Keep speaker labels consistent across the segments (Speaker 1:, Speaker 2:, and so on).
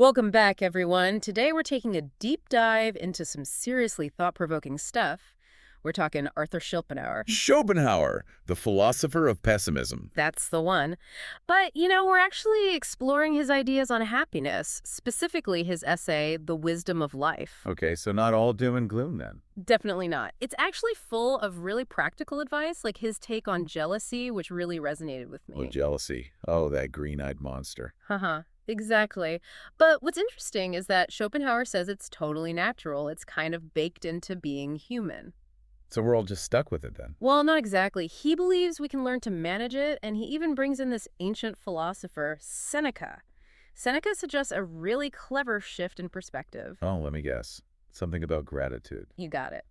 Speaker 1: Welcome back, everyone. Today we're taking a deep dive into some seriously thought-provoking stuff. We're talking Arthur Schopenhauer.
Speaker 2: Schopenhauer, the philosopher of pessimism.
Speaker 1: That's the one. But, we're actually exploring his ideas on happiness, specifically his essay, The Wisdom of Life.
Speaker 2: Okay, so not all doom and gloom then.
Speaker 1: Definitely not. It's actually full of really practical advice, like his take on jealousy, which really resonated with
Speaker 2: Oh,
Speaker 1: me.
Speaker 2: jealousy. Oh, that green-eyed monster.
Speaker 1: Haha. Exactly. But what's interesting is that Schopenhauer says it's totally natural. It's kind of baked into being human.
Speaker 2: So we're all just stuck with it then.
Speaker 1: Well, not exactly. He believes we can learn to manage it, and he even brings in this ancient philosopher, Seneca. Seneca suggests a really clever shift in perspective.
Speaker 2: Oh, let me guess. Something about gratitude.
Speaker 1: You got it.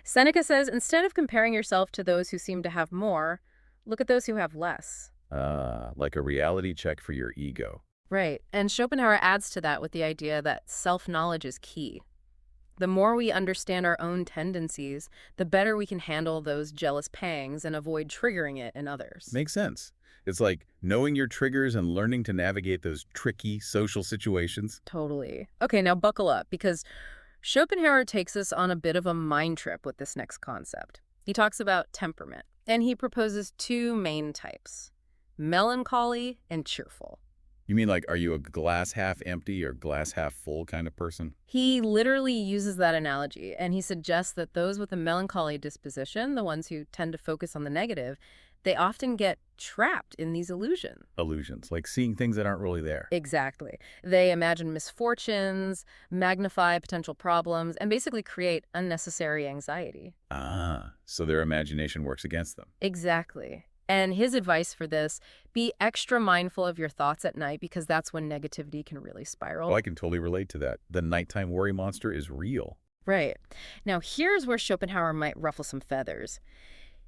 Speaker 1: Seneca says instead of comparing yourself to those who seem to have more, look at those who have less.
Speaker 2: Like a reality check for your ego.
Speaker 1: Right. And Schopenhauer adds to that with the idea that self-knowledge is key. The more we understand our own tendencies, the better we can handle those jealous pangs and avoid triggering it in others.
Speaker 2: Makes sense. It's like knowing your triggers and learning to navigate those tricky social situations.
Speaker 1: Totally. Okay, now buckle up, because Schopenhauer takes us on a bit of a mind trip with this next concept. He talks about temperament, and he proposes two main types: melancholy and cheerful.
Speaker 2: You mean like, are you a glass half empty or glass half full kind of person?
Speaker 1: He literally uses that analogy, and he suggests that those with a melancholy disposition, the ones who tend to focus on the negative, they often get trapped in these illusions.
Speaker 2: Illusions, like seeing things that aren't really there.
Speaker 1: Exactly. They imagine misfortunes, magnify potential problems, and basically create unnecessary anxiety.
Speaker 2: Ah, so their imagination works against them.
Speaker 1: Exactly. And his advice for this, be extra mindful of your thoughts at night, because that's when negativity can really spiral.
Speaker 2: Oh, I can totally relate to that. The nighttime worry monster is real.
Speaker 1: Right. Now, here's where Schopenhauer might ruffle some feathers.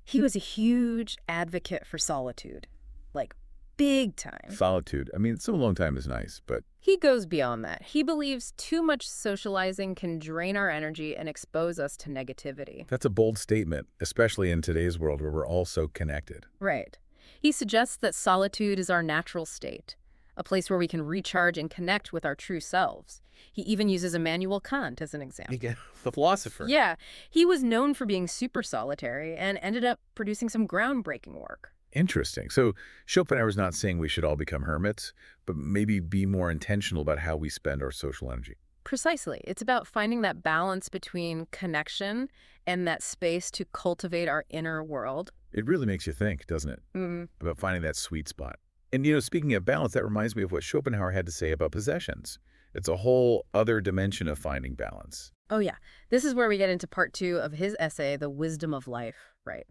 Speaker 1: He was a huge advocate for solitude, like big time.
Speaker 2: Solitude. I mean, some alone time is nice, but
Speaker 1: He goes beyond that. He believes too much socializing can drain our energy and expose us to negativity.
Speaker 2: that's a bold statement, especially in today's world where we're all so connected.
Speaker 1: Right. He suggests that solitude is our natural state, a place where we can recharge and connect with our true selves. He even uses Immanuel Kant as an example.
Speaker 2: Again, the philosopher.
Speaker 1: Yeah, he was known for being super solitary and ended up producing some groundbreaking work.
Speaker 2: Interesting. So Schopenhauer's not saying we should all become hermits, but maybe be more intentional about how we spend our social energy.
Speaker 1: Precisely. It's about finding that balance between connection and that space to cultivate our inner world.
Speaker 2: It really makes you think, doesn't it, about finding that sweet spot. And, speaking of balance, that reminds me of what Schopenhauer had to say about possessions. It's a whole other dimension of finding balance.
Speaker 1: Oh, yeah. This is where we get into part 2 of his essay, The Wisdom of Life. Right.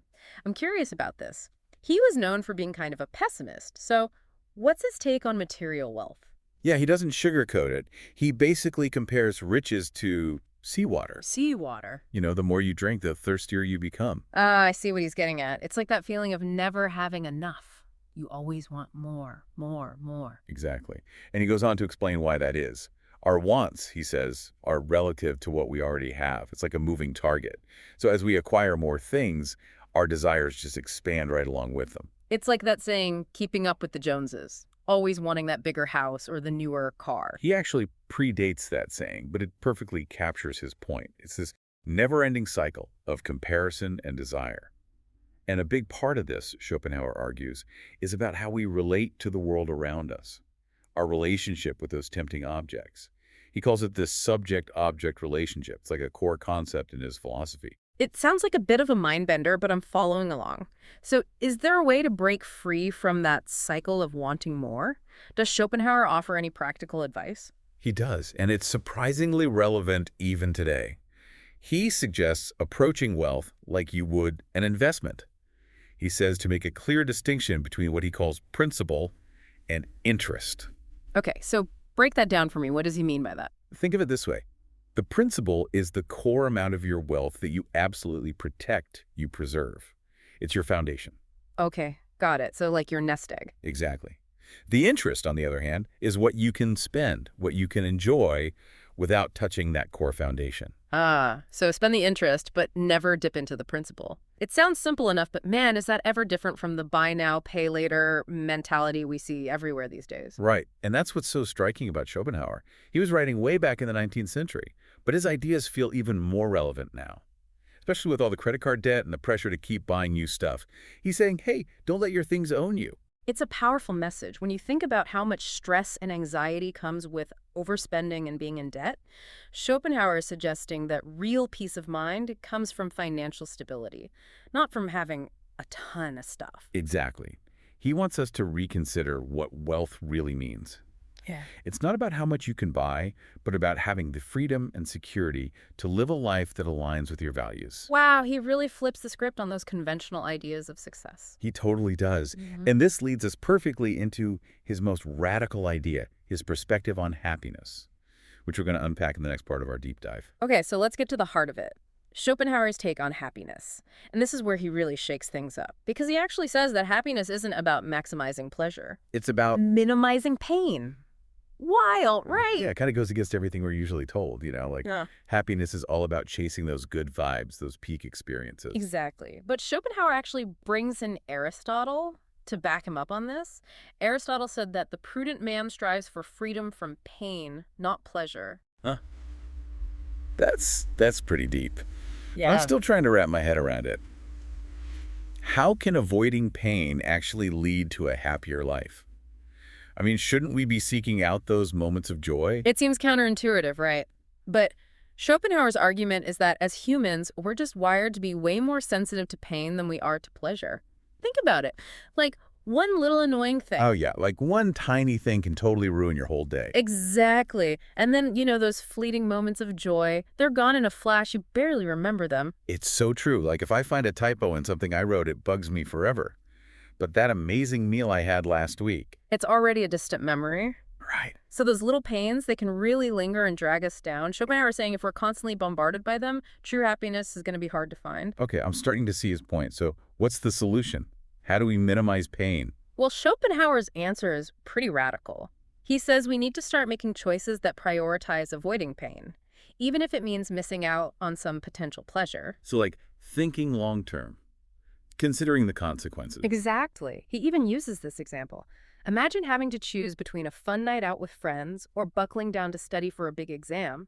Speaker 1: I'm curious about this. He was known for being kind of a pessimist. So what's his take on material wealth?
Speaker 2: Yeah, he doesn't sugarcoat it. He basically compares riches to seawater.
Speaker 1: Seawater.
Speaker 2: The more you drink, the thirstier you become.
Speaker 1: Ah, I see what he's getting at. It's like that feeling of never having enough. You always want more, more, more.
Speaker 2: Exactly. And he goes on to explain why that is. Our wants, he says, are relative to what we already have. It's like a moving target. So as we acquire more things, our desires just expand right along with them.
Speaker 1: It's like that saying, keeping up with the Joneses, always wanting that bigger house or the newer car.
Speaker 2: He actually predates that saying, but it perfectly captures his point. It's this never-ending cycle of comparison and desire. And a big part of this, Schopenhauer argues, is about how we relate to the world around us, our relationship with those tempting objects. He calls it this subject-object relationship. It's like a core concept in his philosophy.
Speaker 1: It sounds like a bit of a mind bender, but I'm following along. So is there a way to break free from that cycle of wanting more? Does Schopenhauer offer any practical advice?
Speaker 2: He does, and it's surprisingly relevant even today. He suggests approaching wealth like you would an investment. He says to make a clear distinction between what he calls principal and interest.
Speaker 1: Okay, so break that down for me. What does he mean by that?
Speaker 2: Think of it this way. The principal is the core amount of your wealth that you absolutely protect, you preserve. It's your foundation.
Speaker 1: Okay, got it. So like your nest egg.
Speaker 2: Exactly. The interest, on the other hand, is what you can spend, what you can enjoy, without touching that core foundation.
Speaker 1: Ah, so spend the interest, but never dip into the principal. It sounds simple enough, but man, is that ever different from the buy now, pay later mentality we see everywhere these days.
Speaker 2: Right, and that's what's so striking about Schopenhauer. He was writing way back in the 19th century, but his ideas feel even more relevant now, especially with all the credit card debt and the pressure to keep buying new stuff. He's saying, hey, don't let your things own you.
Speaker 1: It's a powerful message. When you think about how much stress and anxiety comes with overspending and being in debt, Schopenhauer is suggesting that real peace of mind comes from financial stability, not from having a ton of stuff.
Speaker 2: Exactly. He wants us to reconsider what wealth really means.
Speaker 1: Yeah.
Speaker 2: It's not about how much you can buy, but about having the freedom and security to live a life that aligns with your values.
Speaker 1: Wow, he really flips the script on those conventional ideas of success.
Speaker 2: He totally does.
Speaker 1: Mhm.
Speaker 2: And this leads us perfectly into his most radical idea, his perspective on happiness, which we're going to unpack in the next part of our deep dive.
Speaker 1: Okay, so let's get to the heart of it. Schopenhauer's take on happiness. And this is where he really shakes things up, because he actually says that happiness isn't about maximizing pleasure,
Speaker 2: It's about,
Speaker 1: minimizing pain. Wild, right?
Speaker 2: yeah, it kind of goes against everything we're usually told, like
Speaker 1: Yeah.
Speaker 2: happiness is all about chasing those good vibes, those peak experiences.
Speaker 1: Exactly. But Schopenhauer actually brings in Aristotle to back him up on this. Aristotle said that the prudent man strives for freedom from pain, not pleasure.
Speaker 2: That's pretty deep. I'm still trying to wrap my head around it. How can avoiding pain actually lead to a happier life? I mean, shouldn't we be seeking out those moments of joy?
Speaker 1: It seems counterintuitive, right? But Schopenhauer's argument is that as humans, we're just wired to be way more sensitive to pain than we are to pleasure. Think about it. Like, one little annoying thing.
Speaker 2: Oh, yeah, like one tiny thing can totally ruin your whole day.
Speaker 1: Exactly. And then, those fleeting moments of joy, they're gone in a flash. You barely remember them.
Speaker 2: It's so true. Like if I find a typo in something I wrote, it bugs me forever. But that amazing meal I had last week.
Speaker 1: It's already a distant memory.
Speaker 2: Right.
Speaker 1: So those little pains, they can really linger and drag us down. Schopenhauer is saying if we're constantly bombarded by them, true happiness is going to be hard to find.
Speaker 2: Okay, I'm starting to see his point. So what's the solution? How do we minimize pain?
Speaker 1: Well, Schopenhauer's answer is pretty radical. He says we need to start making choices that prioritize avoiding pain, even if it means missing out on some potential pleasure.
Speaker 2: So like thinking long term, considering the consequences.
Speaker 1: Exactly. He even uses this example. Imagine having to choose between a fun night out with friends or buckling down to study for a big exam.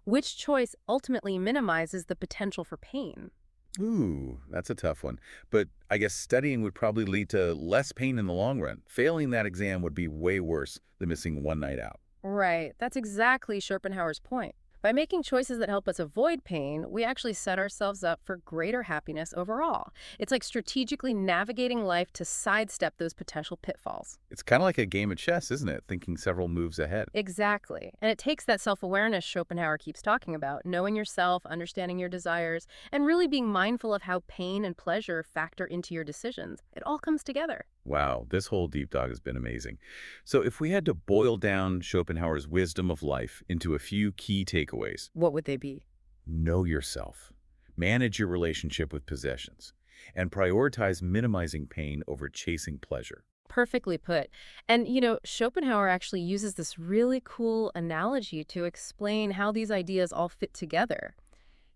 Speaker 1: Which choice ultimately minimizes the potential for pain?
Speaker 2: Ooh, that's a tough one. But I guess studying would probably lead to less pain in the long run. Failing that exam would be way worse than missing one night out.
Speaker 1: Right. That's exactly Schopenhauer's point. By making choices that help us avoid pain, we actually set ourselves up for greater happiness overall. It's like strategically navigating life to sidestep those potential pitfalls.
Speaker 2: It's kind of like a game of chess, isn't it? Thinking several moves ahead.
Speaker 1: Exactly. And it takes that self-awareness Schopenhauer keeps talking about, knowing yourself, understanding your desires, and really being mindful of how pain and pleasure factor into your decisions. It all comes together.
Speaker 2: Wow, this whole deep dive has been amazing. So if we had to boil down Schopenhauer's wisdom of life into a few key takeaways.
Speaker 1: What would they be?
Speaker 2: Know yourself. Manage your relationship with possessions. And prioritize minimizing pain over chasing pleasure.
Speaker 1: Perfectly put. And, Schopenhauer actually uses this really cool analogy to explain how these ideas all fit together.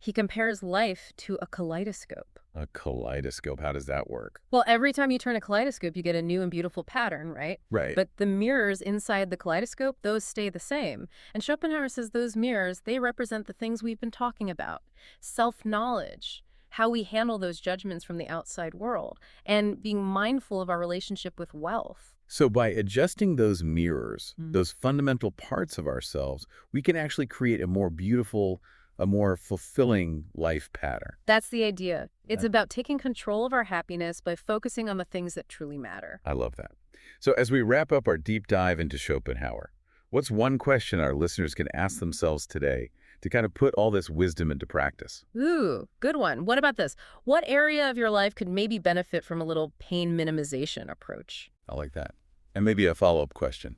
Speaker 1: He compares life to a kaleidoscope.
Speaker 2: A kaleidoscope, how does that work?
Speaker 1: Well, every time you turn a kaleidoscope, you get a new and beautiful pattern, right?
Speaker 2: Right.
Speaker 1: But the mirrors inside the kaleidoscope, those stay the same. And Schopenhauer says those mirrors, they represent the things we've been talking about. Self-knowledge, how we handle those judgments from the outside world, and being mindful of our relationship with wealth.
Speaker 2: So by adjusting those mirrors, those fundamental parts of ourselves, we can actually create a more beautiful, a more fulfilling life pattern.
Speaker 1: That's the idea. It's about taking control of our happiness by focusing on the things that truly matter.
Speaker 2: I love that. So as we wrap up our deep dive into Schopenhauer, what's one question our listeners can ask themselves today to kind of put all this wisdom into practice?
Speaker 1: Ooh, good one. What about this? What area of your life could maybe benefit from a little pain minimization approach?
Speaker 2: I like that. And maybe a follow-up question.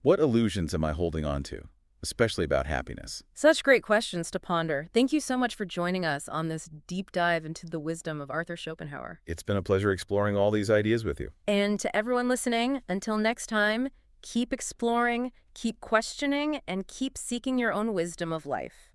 Speaker 2: What illusions am I holding on to, especially about happiness?
Speaker 1: Such great questions to ponder. Thank you so much for joining us on this deep dive into the wisdom of Arthur Schopenhauer.
Speaker 2: It's been a pleasure exploring all these ideas with you.
Speaker 1: And to everyone listening, until next time, keep exploring, Keep questioning and keep seeking your own wisdom of life.